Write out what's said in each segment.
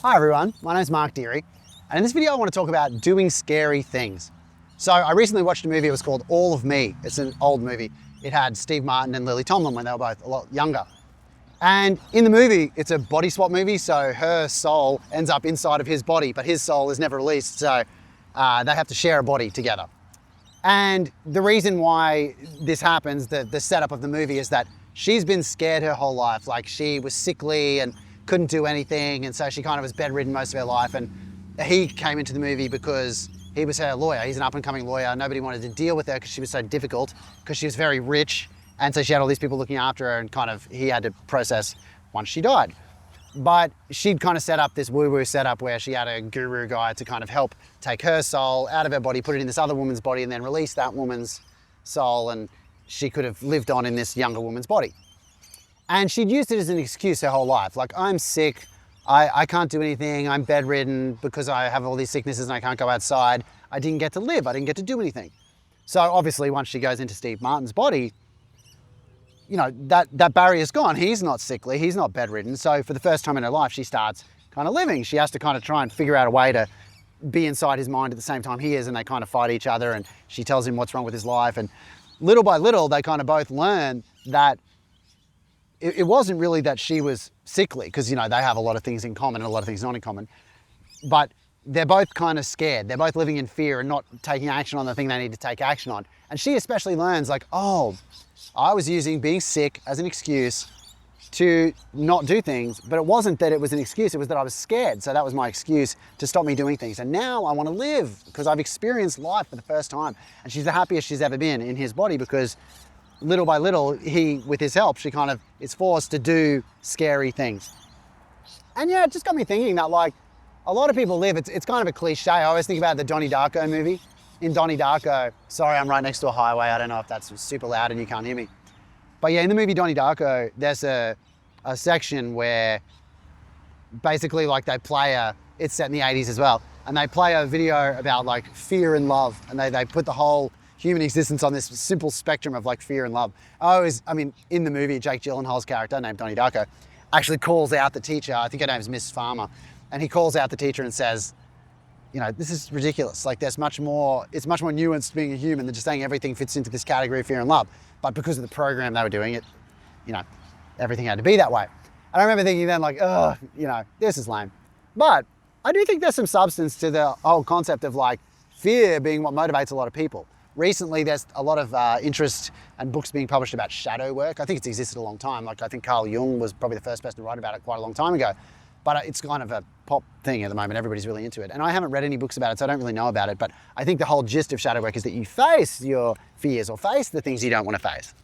Hi everyone, my name's Mark Deere, and in this video I want to talk about doing scary things. So I recently watched a movie, it was called All of Me. It's an old movie. It had Steve Martin and Lily Tomlin when they were both a lot younger. And in the movie, it's a body swap movie, so her soul ends up inside of his body, but his soul is never released, so they have to share a body together. And the reason why this happens, the setup of the movie, is that she's been scared her whole life. Like, she was sickly and couldn't do anything, and so she kind of was bedridden most of her life. And he came into the movie because he was her lawyer. He's an up-and-coming lawyer. Nobody wanted to deal with her because she was so difficult, because she was very rich, and so she had all these people looking after her, and kind of he had to process once she died. But she'd kind of set up this woo-woo setup where she had a guru guy to kind of help take her soul out of her body, put it in this other woman's body, and then release that woman's soul, and she could have lived on in this younger woman's body. And she'd used it as an excuse her whole life. Like, I'm sick, I can't do anything, I'm bedridden because I have all these sicknesses and I can't go outside. I didn't get to live, I didn't get to do anything. So obviously once she goes into Steve Martin's body, you know, that barrier's gone. He's not sickly, he's not bedridden. So for the first time in her life, she starts kind of living. She has to kind of try and figure out a way to be inside his mind at the same time he is, and they kind of fight each other, and she tells him what's wrong with his life. And little by little, they kind of both learn that it wasn't really that she was sickly, because, you know, they have a lot of things in common and a lot of things not in common, but they're both kind of scared. They're both living in fear and not taking action on the thing they need to take action on. And she especially learns, like, oh, I was using being sick as an excuse to not do things, but it wasn't that it was an excuse, it was that I was scared. So that was my excuse to stop me doing things. And now I want to live because I've experienced life for the first time. And she's the happiest she's ever been in his body, because little by little, he, with his help, she kind of is forced to do scary things. And yeah, it just got me thinking that, like, a lot of people live, it's kind of a cliche. I always think about the Donnie Darko movie. In Donnie Darko, sorry, I'm right next to a highway. I don't know if that's super loud and you can't hear me. But yeah, in the movie Donnie Darko, there's a section where basically, like, they play it's set in the 80s as well, and they play a video about, like, fear and love, and they put the whole human existence on this simple spectrum of, like, fear and love. I mean, in the movie, Jake Gyllenhaal's character, named Donnie Darko, actually calls out the teacher. I think her name's Miss Farmer, and he calls out the teacher and says, you know, this is ridiculous. Like, it's much more nuanced being a human than just saying everything fits into this category of fear and love. But because of the program they were doing it, you know, everything had to be that way. And I remember thinking then, like, oh, you know, this is lame. But I do think there's some substance to the whole concept of, like, fear being what motivates a lot of people. Recently, there's a lot of interest and books being published about shadow work. I think it's existed a long time. Like, I think Carl Jung was probably the first person to write about it quite a long time ago. But it's kind of a pop thing at the moment. Everybody's really into it. And I haven't read any books about it, so I don't really know about it. But I think the whole gist of shadow work is that you face your fears or face the things you don't want to face.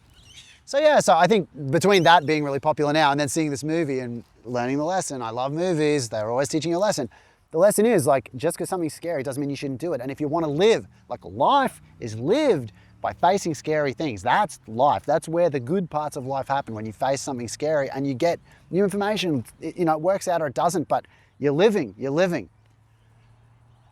So yeah, so I think between that being really popular now and then seeing this movie and learning the lesson, I love movies, they're always teaching a lesson. The lesson is, like, just because something's scary doesn't mean you shouldn't do it. And if you want to live, like, life is lived by facing scary things. That's life. That's where the good parts of life happen, when you face something scary and you get new information. You know, it works out or it doesn't, but you're living.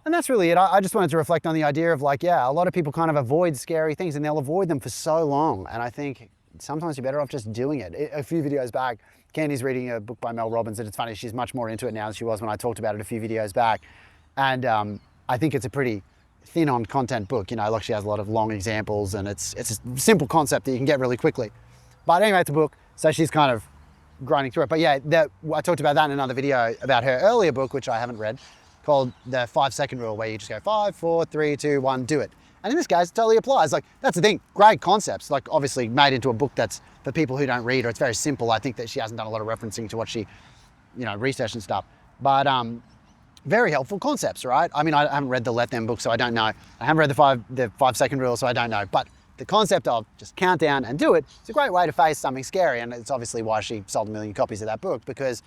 And that's really it. I just wanted to reflect on the idea of, like, yeah, a lot of people kind of avoid scary things and they'll avoid them for so long. And I think sometimes you're better off just doing it. A few videos back, Candy's reading a book by Mel Robbins, and it's funny, she's much more into it now than she was when I talked about it a few videos back. And I think it's a pretty thin on content book, you know, like, she has a lot of long examples, and it's a simple concept that you can get really quickly. But anyway, it's a book, so she's kind of grinding through it. But yeah, I talked about that in another video about her earlier book, which I haven't read, called The 5-Second Rule, where you just go 5, 4, 3, 2, 1, do it. And in this case, it totally applies. Like, that's the thing, great concepts, like, obviously made into a book that's for people who don't read, or it's very simple. I think that she hasn't done a lot of referencing to what she, you know, researched and stuff. But very helpful concepts, right? I mean, I haven't read the Let Them book, so I don't know. I haven't read the 5-Second Rule, so I don't know. But the concept of just count down and do it is a great way to face something scary. And it's obviously why she sold 1 million copies of that book, because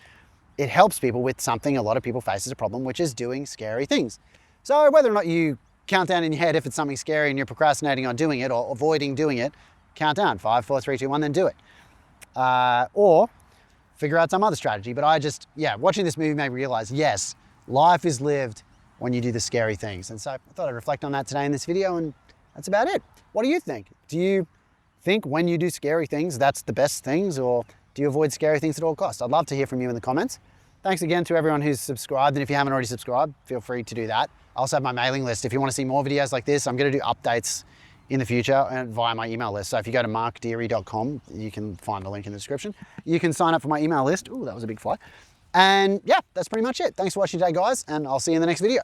it helps people with something a lot of people face as a problem, which is doing scary things. So whether or not you count down in your head if it's something scary and you're procrastinating on doing it or avoiding doing it, count down 5, 4, 3, 2, 1, then do it. Or figure out some other strategy. But watching this movie made me realize, yes, life is lived when you do the scary things. And so I thought I'd reflect on that today in this video, and that's about it. What do you think? Do you think when you do scary things, that's the best things, or do you avoid scary things at all costs? I'd love to hear from you in the comments. Thanks again to everyone who's subscribed. And if you haven't already subscribed, feel free to do that. I also have my mailing list. If you want to see more videos like this, I'm going to do updates in the future and via my email list. So if you go to markdeary.com, you can find the link in the description. You can sign up for my email list. Ooh, that was a big fly. And yeah, that's pretty much it. Thanks for watching today, guys, and I'll see you in the next video.